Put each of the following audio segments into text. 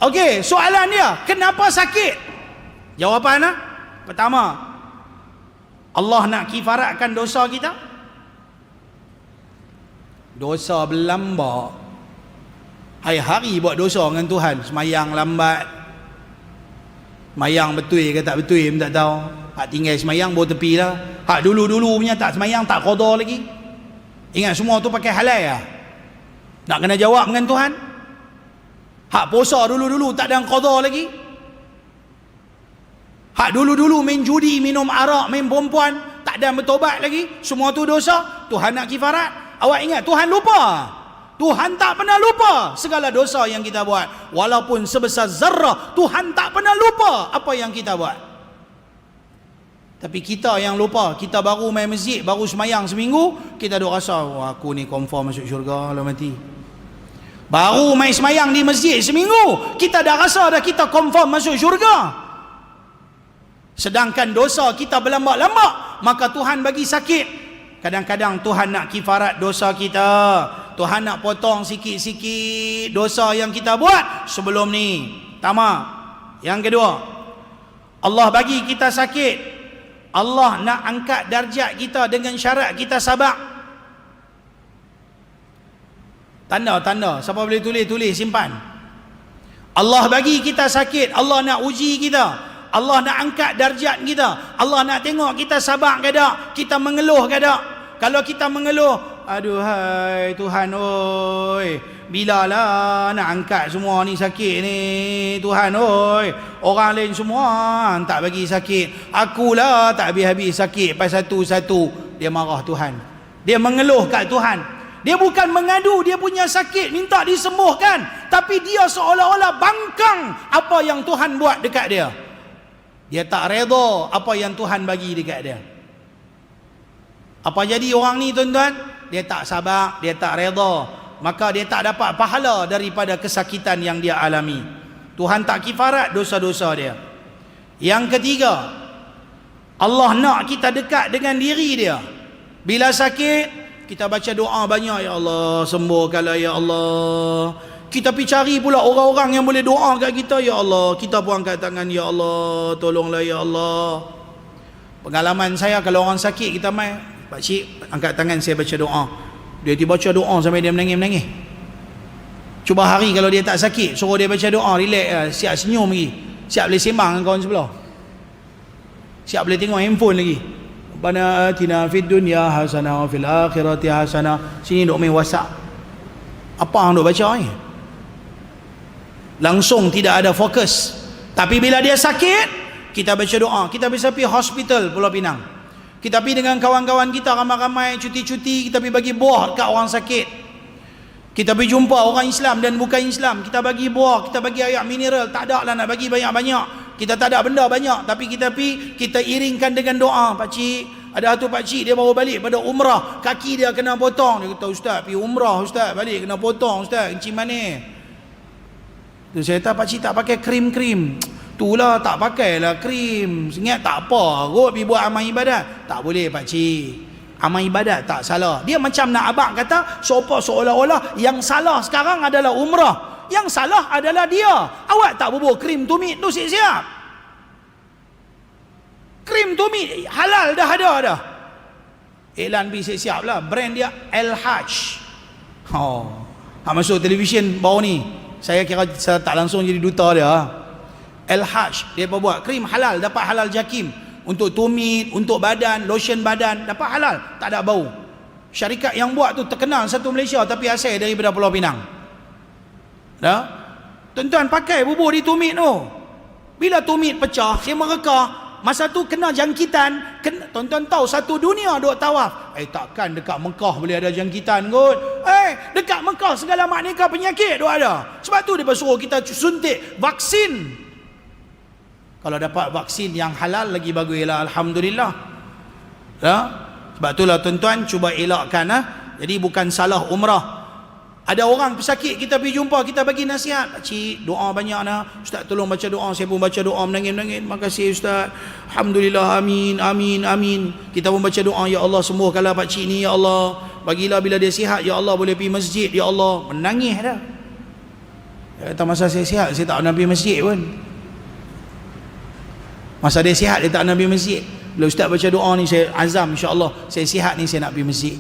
Okey, soalan dia, kenapa sakit? Jawapan pertama, Allah nak kifaratkan dosa kita. Dosa berlambak. Hari-hari buat dosa dengan Tuhan. Semayang lambat, semayang betul ke tak betul pun tak tahu. Hak tinggal semayang bawa tepi lah. Hak dulu-dulu punya tak semayang, tak qada lagi. Ingat semua tu pakai halal ya. Nak kena jawab dengan Tuhan. Hak puasa dulu-dulu tak ada qada lagi. Hak dulu-dulu main judi, minum arak, main perempuan, tak ada bertobat lagi. Semua tu dosa. Tuhan nak kifarat. Awak ingat Tuhan lupa? Tuhan tak pernah lupa segala dosa yang kita buat. Walaupun sebesar zarrah, Tuhan tak pernah lupa apa yang kita buat. Tapi kita yang lupa. Kita baru main masjid, baru semayang seminggu, kita dah rasa, wah, aku ni confirm masuk syurga lah mati. Baru main semayang di masjid seminggu, kita dah rasa dah kita confirm masuk syurga. Sedangkan dosa kita berlambak-lambak, maka Tuhan bagi sakit. Kadang-kadang Tuhan nak kifarat dosa kita. Tuhan nak potong sikit-sikit dosa yang kita buat sebelum ni. Pertama. Yang kedua, Allah bagi kita sakit. Allah nak angkat darjat kita dengan syarat kita sabar. Tanda-tanda. Siapa boleh tulis simpan. Allah bagi kita sakit. Allah nak uji kita. Allah nak angkat darjat kita. Allah nak tengok kita sabar ke tak, kita mengeluh ke tak. Kalau kita mengeluh, aduhai Tuhan oi, bilalah nak angkat semua ni sakit ni Tuhan oi. Orang lain semua tak bagi sakit, akulah tak habis-habis sakit pas satu-satu. Dia marah Tuhan. Dia mengeluh kat Tuhan. Dia bukan mengadu dia punya sakit, minta disembuhkan, tapi dia seolah-olah bangkang apa yang Tuhan buat dekat dia. Dia tak redha apa yang Tuhan bagi dekat dia. Apa jadi orang ni tuan-tuan? Dia tak sabar, dia tak redha, maka dia tak dapat pahala daripada kesakitan yang dia alami. Tuhan tak kifarat dosa-dosa dia. Yang ketiga, Allah nak kita dekat dengan diri dia. Bila sakit, kita baca doa banyak, ya Allah sembuhkanlah ya Allah. Kita pergi cari pula orang-orang yang boleh doa kat kita, ya Allah. Kita pun angkat tangan, ya Allah tolonglah ya Allah. Pengalaman saya, kalau orang sakit kita mai, pakcik angkat tangan saya baca doa. Dia baca doa sampai dia menangis-menangis. Cuba hari kalau dia tak sakit, suruh dia baca doa, relax, siap senyum lagi, siap boleh sembang dengan kawan sebelah, siap boleh tengok handphone lagi. Rabbana atina fid dunya hasanah wa fil akhirati hasanah. Sini duk main WhatsApp. Apa hang duk baca ni? Langsung tidak ada fokus. Tapi bila dia sakit, kita baca doa. Kita bisa pergi hospital Pulau Pinang. Kita pergi dengan kawan-kawan kita ramai-ramai cuti-cuti, kita pergi bagi buah kat orang sakit. Kita pergi jumpa orang Islam dan bukan Islam, kita bagi buah, kita bagi air mineral. Tak ada lah nak bagi banyak-banyak. Kita tak ada benda banyak, tapi kita pergi, kita iringkan dengan doa. Pakcik, ada satu pakcik dia baru balik pada umrah, kaki dia kena potong. Dia kata, ustaz pergi umrah ustaz, balik kena potong ustaz, kencing manis. Tu saya kata, pakcik tak pakai krim-krim. Itulah tak pakailah krim. Ingat tak apa kot pergi buat amal ibadat. Tak boleh pakcik, amal ibadat tak salah. Dia macam nak abang kata seolah-olah yang salah sekarang adalah umrah, yang salah adalah dia. Awak tak bubuh krim tumit tu siap-siap. Krim tumit halal dah ada dah. Iklan pergi siap-siap lah. Brand dia Al-Hajj. Masuk televisyen baru ni. Saya kira saya tak langsung jadi duta dia. Al-Hajj, dia buat krim halal, dapat halal jakim. Untuk tumit, untuk badan, lotion badan, dapat halal, tak ada bau. Syarikat yang buat tu terkenal satu Malaysia, tapi asal daripada Pulau Pinang. Dah? Tuan-tuan pakai bubur di tumit tu. Bila tumit pecah, dia mereka. Masa tu kena jangkitan. Tuan-tuan tahu satu dunia duk tawaf. Takkan dekat Mekah boleh ada jangkitan kot. Dekat Mekah segala maknanya penyakit duk ada. Sebab tu dia suruh kita suntik vaksin. Kalau dapat vaksin yang halal lagi baguslah, alhamdulillah. Ya? Sebab itulah tuan-tuan cuba elakkan. Jadi bukan salah umrah. Ada orang pesakit kita pergi jumpa, kita bagi nasihat. Pakcik doa banyak nak. Ustaz tolong baca doa. Saya pun baca doa menangis-menangis. Terima kasih Ustaz. Alhamdulillah, amin, amin, amin. Kita pun baca doa, ya Allah sembuhkanlah pakcik ni, ya Allah. Bagilah bila dia sihat, ya Allah boleh pergi masjid, ya Allah. Menangis dah. Dia kata masa saya sihat saya tak nak pergi masjid pun. Masa dia sihat dia tak nak pergi masjid. Bila ustaz baca doa ni saya azam insya-Allah saya sihat ni saya nak pergi masjid.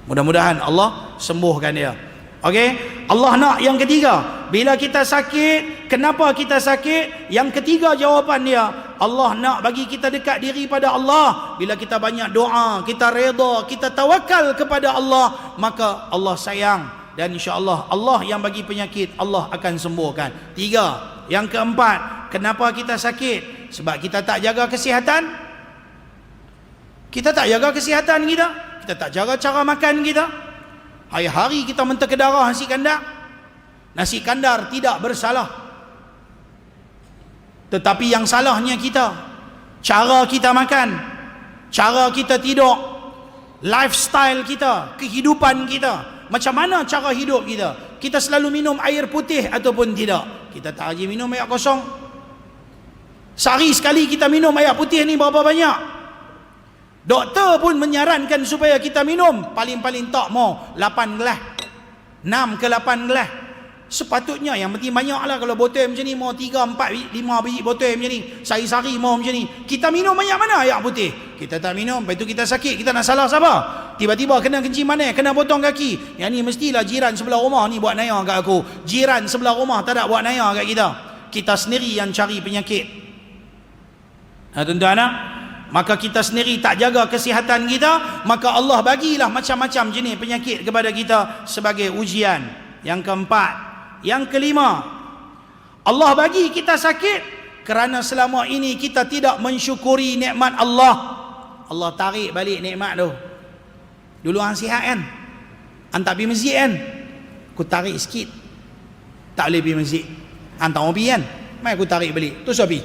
Mudah-mudahan Allah sembuhkan dia. Okey, Allah nak yang ketiga, bila kita sakit, kenapa kita sakit? Yang ketiga jawapan dia, Allah nak bagi kita dekat diri pada Allah. Bila kita banyak doa, kita redha, kita tawakal kepada Allah, maka Allah sayang dan insya-Allah Allah yang bagi penyakit Allah akan sembuhkan. Tiga. Yang keempat, kenapa kita sakit? Sebab kita tak jaga kesihatan. Kita tak jaga kesihatan kita. Kita tak jaga cara makan kita. Hari-hari kita menterkedarah nasi kandar. Nasi kandar tidak bersalah, tetapi yang salahnya kita, cara kita makan, cara kita tidur, lifestyle kita, kehidupan kita. Macam mana cara hidup kita? Kita selalu minum air putih ataupun tidak? Kita tak lagi minum air kosong. Sehari sekali kita minum air putih ni berapa banyak? Doktor pun menyarankan supaya kita minum paling-paling tak mau 8 gelas, 6 ke 8 gelas. Sepatutnya yang penting banyak lah. Kalau botol macam ni mau 3, 4, 5 biji botol macam ni, sehari-hari mau macam ni. Kita minum banyak mana air putih? Kita tak minum, lepas tu kita sakit. Kita nak salah siapa? Tiba-tiba kena kencing manis, kena potong kaki. Yang ni mestilah jiran sebelah rumah ni buat naya kat aku. Jiran sebelah rumah tak ada buat naya kat kita. Kita sendiri yang cari penyakit. Tuan-tuan, maka kita sendiri tak jaga kesihatan kita, maka Allah bagilah macam-macam jenis penyakit kepada kita sebagai ujian. Yang keempat. Yang kelima, Allah bagi kita sakit kerana selama ini kita tidak mensyukuri nikmat Allah. Allah tarik balik nikmat tu. Dulu hang sihat kan, hang tak pergi masjid kan, aku tarik sikit, tak boleh pergi masjid. Hang tak mau pergi kan, mai aku tarik balik. Tu siapa pergi?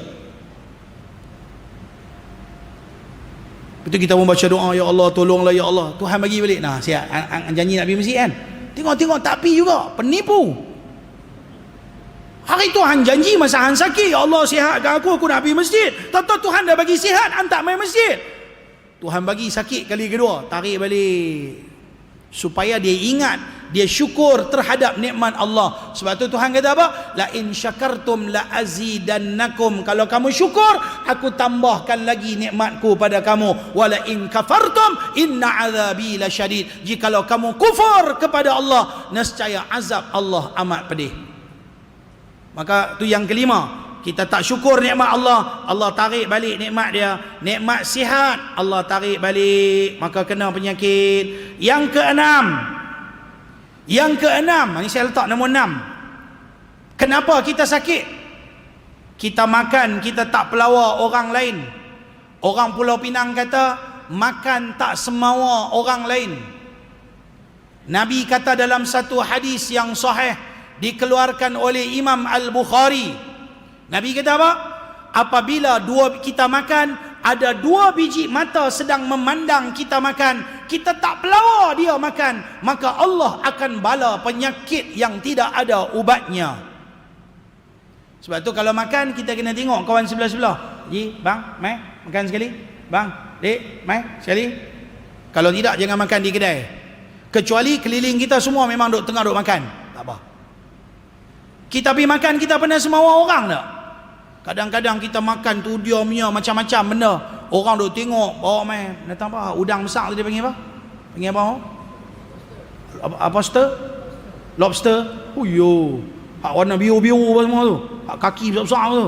Betul, kita pun baca doa, ya Allah tolonglah ya Allah, Tuhan bagi balik. Nah, siap, janji nak pergi masjid kan, tengok tak pergi juga, penipu. Hari tu hang janji masa hang sakit, ya Allah sihatkan aku nak pergi masjid. Tahu-tahu Tuhan dah bagi sihat, hang tak main masjid. Tuhan bagi sakit kali kedua, tarik balik. Supaya dia ingat, dia syukur terhadap nikmat Allah. Sebab tu Tuhan kata apa? La in syakartum la azidannakum. Kalau kamu syukur, aku tambahkan lagi nikmatku pada kamu. Wala in kafartum inna azabi lasyadid. Jikalau kamu kufur kepada Allah, nescaya azab Allah amat pedih. Maka tu yang kelima, kita tak syukur nikmat Allah, Allah tarik balik nikmat dia. Nikmat sihat, Allah tarik balik, maka kena penyakit. Yang keenam, ini saya letak nombor 6. Kenapa kita sakit? Kita makan, kita tak pelawa orang lain. Orang Pulau Pinang kata, makan tak semawa orang lain. Nabi kata dalam satu hadis yang sahih, dikeluarkan oleh Imam Al-Bukhari, Nabi kata apa? Apabila kita makan, ada 2 biji mata sedang memandang kita makan, kita tak pelawa dia makan, maka Allah akan bala penyakit yang tidak ada ubatnya. Sebab tu kalau makan, kita kena tengok kawan sebelah-sebelah. Ji, bang, mai makan sekali. Bang, dek, mai sekali. Kalau tidak, jangan makan di kedai. Kecuali keliling kita semua memang tengah duk makan, tak apa. Kita pergi makan, kita pernah semawa orang tak? Kadang-kadang kita makan tu dia punya macam-macam benda. Orang duk tengok, bawa mai datang apa? Udang besar tu dia panggil apa? Panggil apa? Apa stir? Lobster. Huyo. Hak warna biru-biru apa semua tu. Hak kaki besar-besar tu.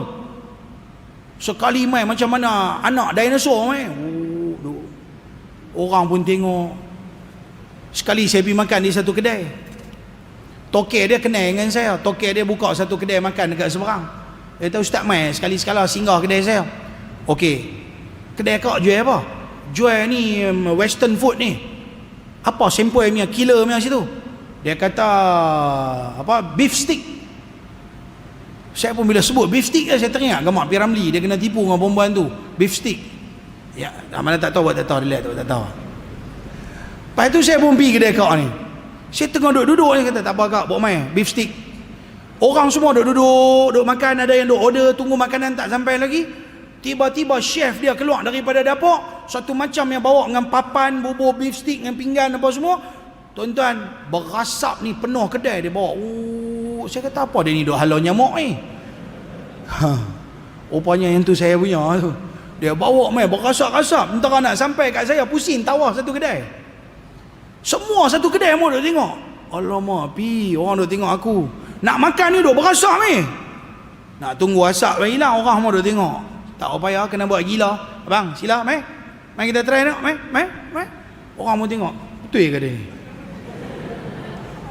Sekali mai macam mana anak dinosaur mai. Orang pun tengok. Sekali saya pergi makan di satu kedai. Tokek dia kenal dengan saya. Tokek dia buka satu kedai makan dekat seberang. Dia tahu Ustaz mai sekali-sekala singgah kedai saya. Okey. Kedai kau jual apa? Jual ni western food ni. Apa sampel punya killer punya situ? Dia kata apa? Beef stick. Saya pun bila sebut beef stick saya teringat Gamak P. Ramlee, dia kena tipu dengan perempuan tu. Beef stick. Ya, mana tak tahu, buat tak tahu, relax tak tahu. Lepas tu saya pun pergi kedai kau ni. Saya tengah duduk-duduk ni, kata tak apa kak, bawa mai beef stick. Orang semua duduk-duduk, duduk makan, ada yang duduk order, tunggu makanan tak sampai lagi. Tiba-tiba chef dia keluar daripada dapur, satu macam yang bawa dengan papan, bubur beef stick dengan pinggan apa semua. Tuan-tuan, berasap ni penuh kedai dia bawa. saya kata apa dia ni duk halau nyamuk ni. Rupanya yang tu saya punya tu. Dia bawa mai berasap-asap, entah nak sampai kat saya pusing tawar satu kedai. Semua satu kedai mau duk tengok. Alamak, orang duk tengok aku. Nak makan ni duk berasap ni. Nak tunggu asap bagi hilang, orang mau duk tengok. Tak payah kena buat gila. Abang, sila mai. Mai kita try nak, mai. Orang mau tengok. Betul ke dia?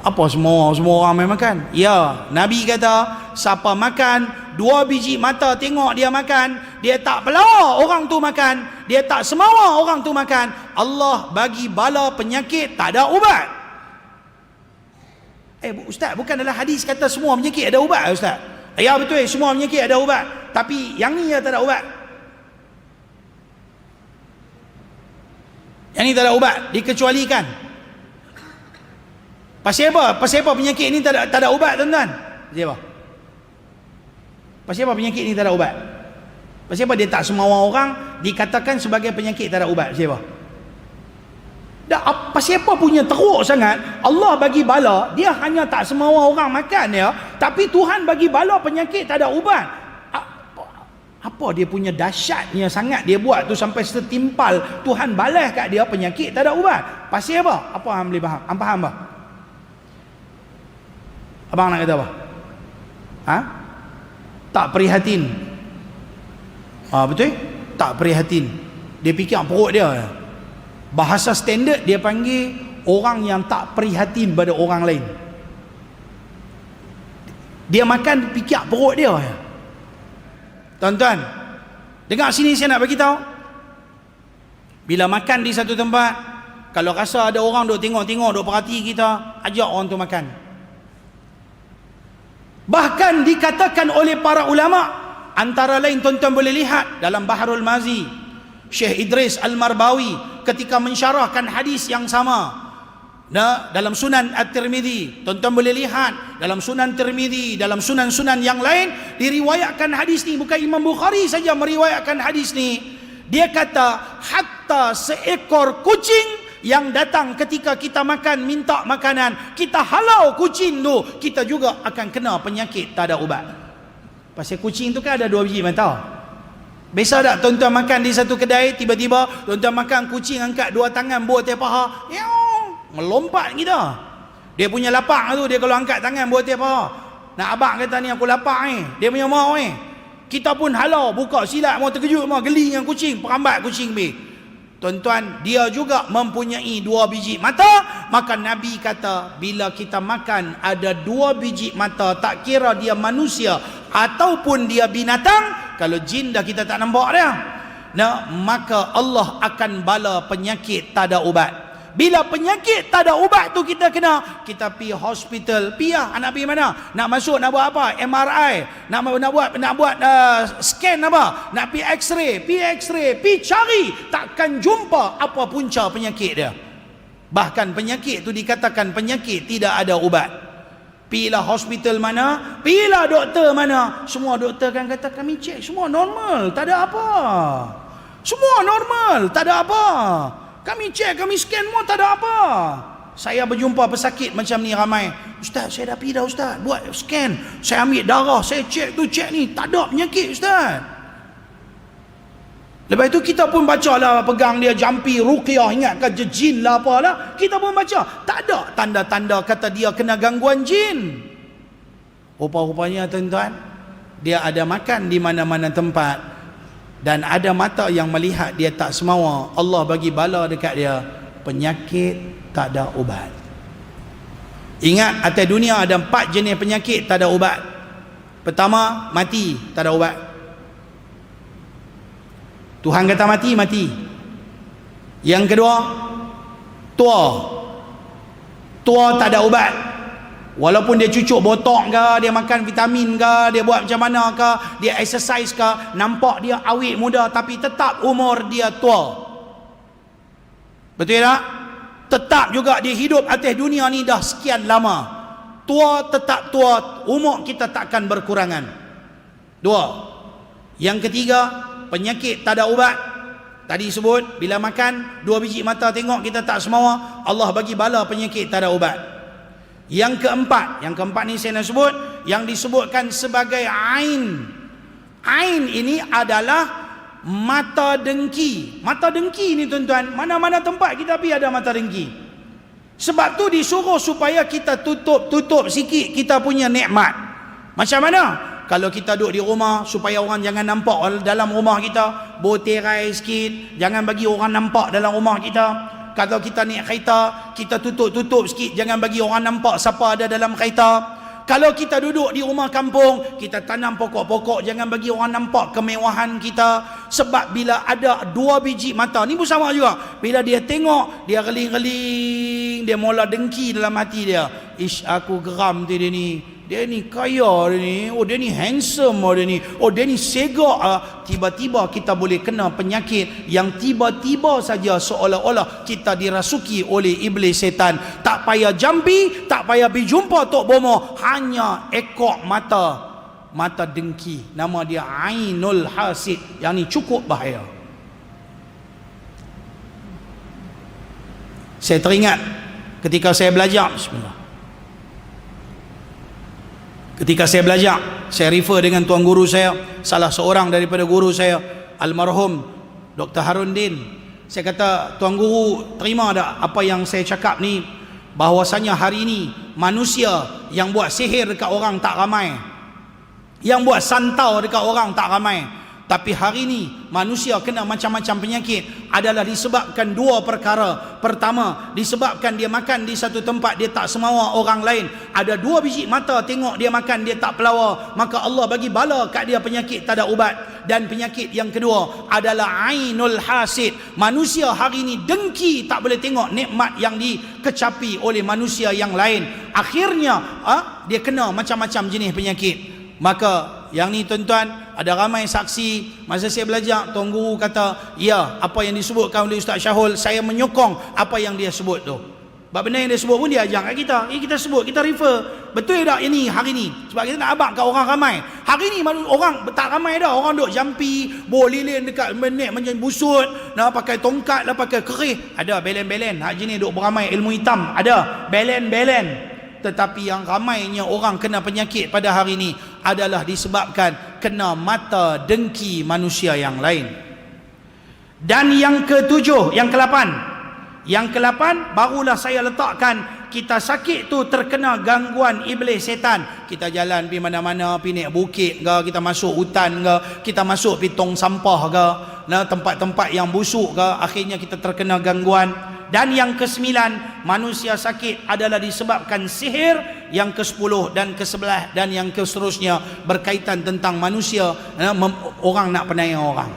Apa semua orang mai makan? Ya, Nabi kata, siapa makan 2 biji mata tengok dia makan, dia tak pelawak orang tu makan, dia tak semawa orang tu makan, Allah bagi bala penyakit tak ada ubat. Ustaz, bukan dalam hadis kata semua penyakit ada ubat Ustaz? Ya betul, semua penyakit ada ubat, tapi yang ni tak ada ubat. Yang ni tak ada ubat, dikecualikan. Pasal apa? Pasal apa penyakit ni tak ada ubat, tuan-tuan? Pasal apa? Pasal apa penyakit ni tak ada ubat? Pasal apa dia tak semua orang dikatakan sebagai penyakit tak ada ubat? Pasal apa? Pasal apa punya teruk sangat Allah bagi bala, dia hanya tak semua orang makan ya, tapi Tuhan bagi bala penyakit tak ada ubat. Apa dia punya dahsyatnya sangat dia buat tu sampai setimpal Tuhan balas kat dia penyakit tak ada ubat? Pasal apa? Apa hang boleh faham? Hang faham tak? Abang nak kata apa? Tak prihatin. Betul? Tak prihatin. Dia fikir perut dia. Bahasa standard dia panggil orang yang tak prihatin pada orang lain. Dia makan fikir perut dia. Tuan-tuan, dengar sini saya nak bagi tahu. Bila makan di satu tempat, kalau rasa ada orang duk tengok-tengok, duk perhati kita, ajak orang tu makan. Bahkan dikatakan oleh para ulama, antara lain tuan-tuan boleh lihat dalam Baharul Mazi, Syekh Idris Al-Marbawi ketika mensyarahkan hadis yang sama dalam Sunan At-Tirmidzi, tuan-tuan boleh lihat dalam Sunan Tirmidzi, dalam sunan-sunan yang lain diriwayatkan hadis ni. Bukan Imam Bukhari saja meriwayatkan hadis ni. Dia kata hatta seekor kucing yang datang ketika kita makan minta makanan, kita halau kucing tu, kita juga akan kena penyakit tak ada ubat. Pasal kucing tu kan ada 2 biji mata. Biasa tak tuan-tuan makan di satu kedai, tiba-tiba tuan-tuan makan, kucing angkat 2 tangan buat atas paha, melompat kita. Dia punya lapak tu, dia kalau angkat tangan buat atas paha, nak abang kata ni aku lapak ni, dia punya mau ni. Kita pun halau, buka silat, mau terkejut, mau geli dengan kucing, perambat kucing be. Tuan-tuan, dia juga mempunyai 2 biji mata. Maka Nabi kata, bila kita makan ada 2 biji mata, tak kira dia manusia ataupun dia binatang, kalau jin dah kita tak nampak dia, maka Allah akan bala penyakit tak ada ubat. Bila penyakit tak ada ubat tu kita kena, kita pergi hospital. Nak pergi mana? Nak masuk nak buat apa? MRI. Nak buat scan apa? Nak pergi x-ray, pergi cari, takkan jumpa apa punca penyakit dia. Bahkan penyakit tu dikatakan penyakit tidak ada ubat. Pergilah hospital mana, pergilah doktor mana, semua doktor kan kata kami cek semua normal, tak ada apa. Semua normal, tak ada apa. Kami cek, kami scan semua, tak ada apa. Saya berjumpa pesakit macam ni ramai. Ustaz, saya dah pergi dah Ustaz, buat scan, saya ambil darah, saya cek tu cek ni, tak ada penyakit Ustaz. Lepas itu kita pun baca lah, pegang dia jampi ruqyah, ingatkan jin lah apalah, kita pun baca, tak ada tanda-tanda kata dia kena gangguan jin. Rupa-rupanya tuan-tuan, dia ada makan di mana-mana tempat dan ada mata yang melihat, dia tak semawa, Allah bagi bala dekat dia, penyakit tak ada ubat. Ingat, atas dunia ada 4 jenis penyakit tak ada ubat. Pertama, mati, tak ada ubat. Tuhan kata mati, mati. Yang kedua, tua tak ada ubat. Walaupun dia cucuk botok ke, dia makan vitamin ke, dia buat macam mana ke, dia exercise ke, nampak dia awet muda, tapi tetap umur dia tua. Betul tak? Tetap juga dia hidup atas dunia ni dah sekian lama. Tua tetap tua, umur kita takkan berkurangan. 2. Yang ketiga, penyakit tak ada ubat. Tadi sebut, bila makan 2 biji mata tengok kita tak semawa, Allah bagi bala penyakit tak ada ubat. Yang keempat ni saya nak sebut, yang disebutkan sebagai ain. Ain ini adalah mata dengki. Mata dengki ni tuan-tuan, mana-mana tempat kita pergi ada mata dengki. Sebab tu disuruh supaya kita tutup sikit kita punya nikmat. Macam mana? Kalau kita duduk di rumah, supaya orang jangan nampak dalam rumah kita, boterai sikit, jangan bagi orang nampak dalam rumah kita. Kalau kita naik kereta, kita tutup sikit, jangan bagi orang nampak siapa ada dalam kereta. Kalau kita duduk di rumah kampung, kita tanam pokok-pokok, jangan bagi orang nampak kemewahan kita. Sebab bila ada 2 biji mata, ni pun sama juga. Bila dia tengok, dia reling-reling, dia mula dengki dalam hati dia. Ish, aku geram tu dia ni. Dia ni kaya dia ni. Oh, dia ni handsome dia ni. Oh, dia ni segak. Tiba-tiba kita boleh kena penyakit yang tiba-tiba saja seolah-olah kita dirasuki oleh iblis setan. Tak payah jampi, tak payah pergi jumpa Tok Bomo, hanya ekor mata dengki. Nama dia Ainul Hasid. Yang ni cukup bahaya. Saya teringat ketika saya belajar, bismillah. Ketika saya belajar, saya refer dengan tuan guru saya, salah seorang daripada guru saya, almarhum Dr. Harun Din. Saya kata, tuan guru terima tak apa yang saya cakap ni, bahawasanya hari ini manusia yang buat sihir dekat orang tak ramai, yang buat santau dekat orang tak ramai. Tapi hari ini manusia kena macam-macam penyakit adalah disebabkan 2 perkara. Pertama, disebabkan dia makan di satu tempat, dia tak semawa orang lain. Ada 2 biji mata tengok dia makan, dia tak pelawar, maka Allah bagi bala kat dia penyakit tak ada ubat. Dan penyakit yang kedua adalah Ainul Hasid. Manusia hari ini dengki, tak boleh tengok nikmat yang dikecapi oleh manusia yang lain. Akhirnya dia kena macam-macam jenis penyakit. Maka yang ni tuan-tuan, ada ramai saksi. Masa saya belajar, tuan guru kata, ya, apa yang disebutkan oleh Ustaz Syahul, saya menyokong apa yang dia sebut tu. Sebab benda yang dia sebut pun dia ajar kat kita. Kita sebut, kita refer. Betul tak ini hari ni? Sebab kita nak abang kat orang ramai. Hari ni orang tak ramai dah. Orang duk jampi, bawa lilin dekat menek macam busut, nak pakai tongkat lah, pakai kerih. Ada belen-belen. Hak jenis duk beramai ilmu hitam. Ada belen-belen. Tetapi yang ramainya orang kena penyakit pada hari ini adalah disebabkan kena mata dengki manusia yang lain. Dan yang ketujuh, yang ke-8 barulah saya letakkan, kita sakit tu terkena gangguan iblis setan. Kita jalan pergi mana-mana, pergi naik bukit ke, kita masuk hutan ke, kita masuk pergi tong sampah ke, tempat-tempat yang busuk ke, akhirnya kita terkena gangguan. Dan yang ke-9, manusia sakit adalah disebabkan sihir. Yang ke-10 dan ke-11 dan yang ke-seterusnya berkaitan tentang manusia, orang nak penayang orang,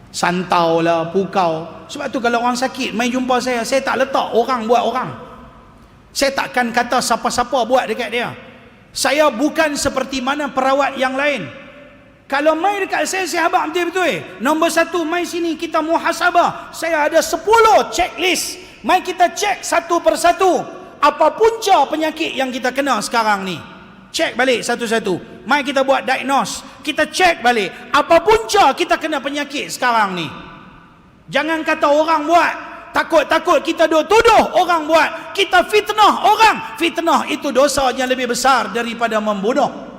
santau lah, pukau. Sebab tu kalau orang sakit mai jumpa saya tak letak orang buat orang. Saya takkan kata siapa-siapa buat dekat dia. Saya bukan seperti mana perawat yang lain. Kalau mai dekat saya habaq betul-betul. Nombor 1, mai sini kita muhasabah. Saya ada 10 checklist. Mai kita cek satu persatu. Apa punca penyakit yang kita kena sekarang ni? Cek balik satu-satu. Mai kita buat diagnose. Kita cek balik. Apa punca kita kena penyakit sekarang ni? Jangan kata orang buat. Takut-takut kita tuduh orang buat. Kita fitnah orang. Fitnah itu dosanya lebih besar daripada membunuh.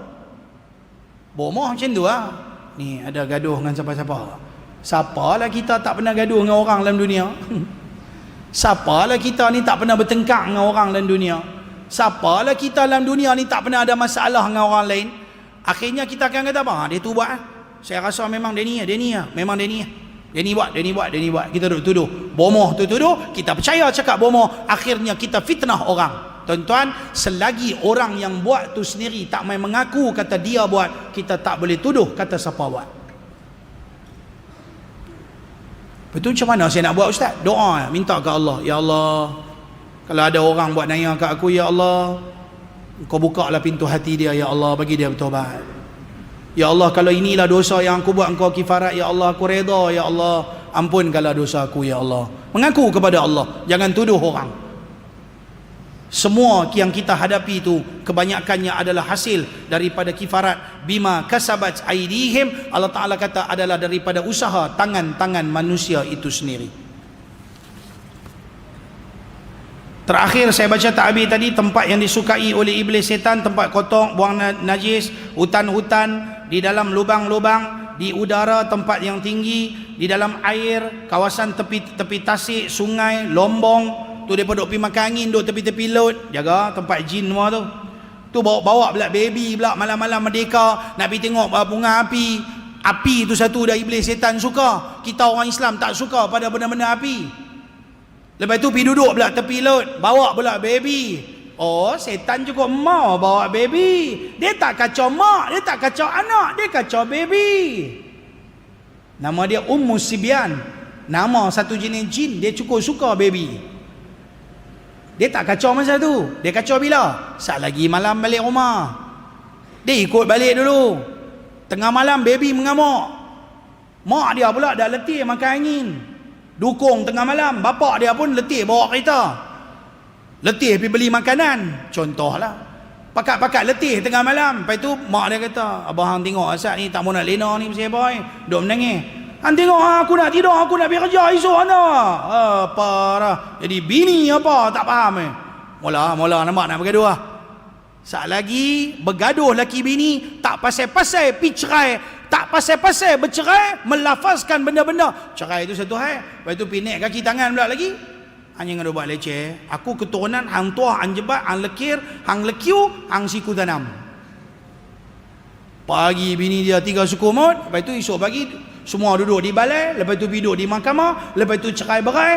Bomoh macam tu lah. Ni ada gaduh dengan siapa-siapa. Siapalah kita tak pernah gaduh dengan orang dalam dunia? Siapalah kita ni tak pernah bertengkar dengan orang dalam dunia? Siapalah kita dalam dunia ni tak pernah ada masalah dengan orang lain? Akhirnya kita akan kata apa? Dia tu buat. Saya rasa memang dia ni. Memang dia ni. Dia ni buat. Kita duduk tuduh. Bomoh tu tuduh. Kita percaya cakap bomoh. Akhirnya kita fitnah orang. Tuan-tuan, selagi orang yang buat tu sendiri tak main mengaku kata dia buat, kita tak boleh tuduh kata siapa buat. Betul macam mana saya nak buat, Ustaz? Doa, minta ke Allah. Ya Allah, kalau ada orang buat naya kat aku, ya Allah, Kau bukalah pintu hati dia, ya Allah, bagi dia bertobat. Ya Allah, kalau inilah dosa yang aku buat, Engkau kifarat, ya Allah, aku reda, ya Allah, ampunkanlah dosa aku, ya Allah. Mengaku kepada Allah, jangan tuduh orang. Semua yang kita hadapi itu kebanyakannya adalah hasil daripada kifarat bima kasabat aidihim. Allah Ta'ala kata adalah daripada usaha tangan-tangan manusia itu sendiri. Terakhir saya baca ta'bir tadi, tempat yang disukai oleh iblis setan, tempat kotor, buang najis, hutan-hutan, di dalam lubang-lubang, di udara, tempat yang tinggi, di dalam air, kawasan tepi tasik, sungai, lombong. Tu dia duk pergi makan angin, duk tepi-tepi laut, jaga tempat jin semua tu. Tu bawa pula baby pula malam-malam merdeka nak pergi tengok bunga api. Api tu satu dah iblis setan suka. Kita orang Islam tak suka pada benda-benda api. Lepas tu pergi duduk pula tepi laut, bawa pula baby. Oh, setan cukup mau bawa baby. Dia tak kacau mak, dia tak kacau anak, dia kacau baby. Nama dia Ummu Sibyan. Nama satu jenis jin, dia cukup suka baby. Dia tak kacau masa tu. Dia kacau bila? Saat lagi malam balik rumah. Dia ikut balik dulu. Tengah malam baby mengamuk. Mak dia pula dah letih makan angin. Dukung tengah malam. Bapak dia pun letih bawa kereta. Letih pergi beli makanan. Contohlah. Pakat-pakat letih tengah malam. Lepas tu mak dia kata, abang hang tengok asal ni tak mau nak lena ni mesti boy. Duk menangis. Hang tengok aku nak tidur, aku nak pergi kerja esok anak. Apa dah. Jadi bini apa tak faham Mula nampak nak bergaduh lah. Saat lagi bergaduh laki bini, tak pasal-pasal pergi cerai, tak pasal-pasal bercerai, melafazkan benda-benda. Cerai itu satu hal. Lepas tu pergi naik kaki tangan pula lagi. Hanya ngadu buat leceh. Aku keturunan hang tua, hang jebat, hang lekir, hang lekiu, hang siku tanam. Pagi bini dia 3 suku maut. Lepas tu esok pagi semua duduk di balai. Lepas tu duduk di mahkamah. Lepas tu cerai berai.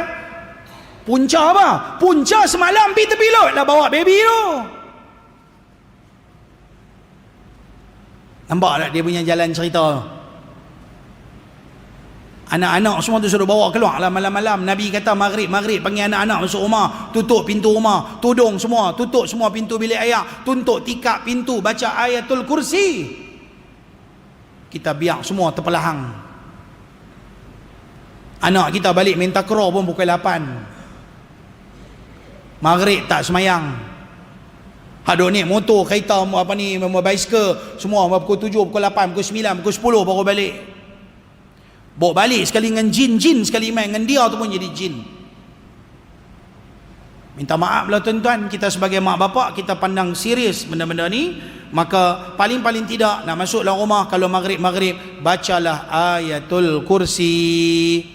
Punca apa? Punca semalam pergi tepi laut lah bawa baby tu. Nampak tak dia punya jalan cerita? Anak-anak semua tu suruh bawa keluar lah malam-malam. Nabi kata maghrib panggil anak-anak masuk rumah, tutup pintu rumah, tudung semua, tutup semua pintu bilik air, tuntut tikap pintu, baca ayatul kursi. Kita biar semua terpelahang. Anak kita balik minta kera pun pukul 8. Maghrib tak semayang. Haduk ni motor, kereta, basikal, semua pukul 7, pukul 8, pukul 9, pukul 10 baru balik. Bawa balik sekali dengan jin sekali main dengan dia tu pun jadi jin. Minta maaf lah tuan-tuan, kita sebagai mak bapak kita pandang serius benda-benda ni. Maka paling-paling tidak nak masuk dalam rumah, kalau maghrib bacalah ayatul kursi.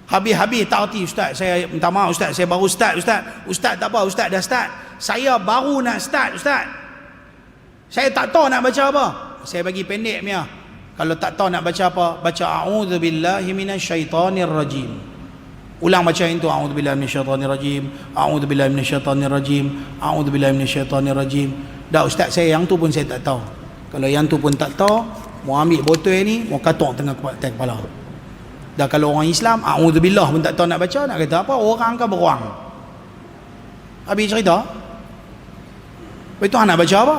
Habis tak erti ustaz, saya minta maaf ustaz, saya baru start ustaz tak apa, ustaz dah start, saya baru nak start ustaz, saya tak tahu nak baca apa. Saya bagi pendek punya. Kalau tak tahu nak baca apa, baca a'udzubillahi minasyaitonirrajim. Ulang baca itu, a'udzubillahi minasyaitonirrajim, a'udzubillahi minasyaitonirrajim, a'udzubillahi minasyaitonirrajim. Dah ustaz, saya yang tu pun saya tak tahu. Kalau yang tu pun tak tahu, mau ambil botol ni, mau katok tengah kepala. Dah kalau orang Islam, a'udzubillah pun tak tahu nak baca, nak kata apa? Orang kan beruang. Habis cerita. Lepas tu nak baca apa?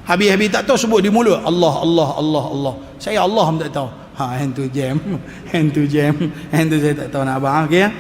Habis tak tahu sebut di mulut Allah. Saya Allah pun tak tahu. Hand tu jam. Hand tu saya tak tahu nak abang. Okey ya.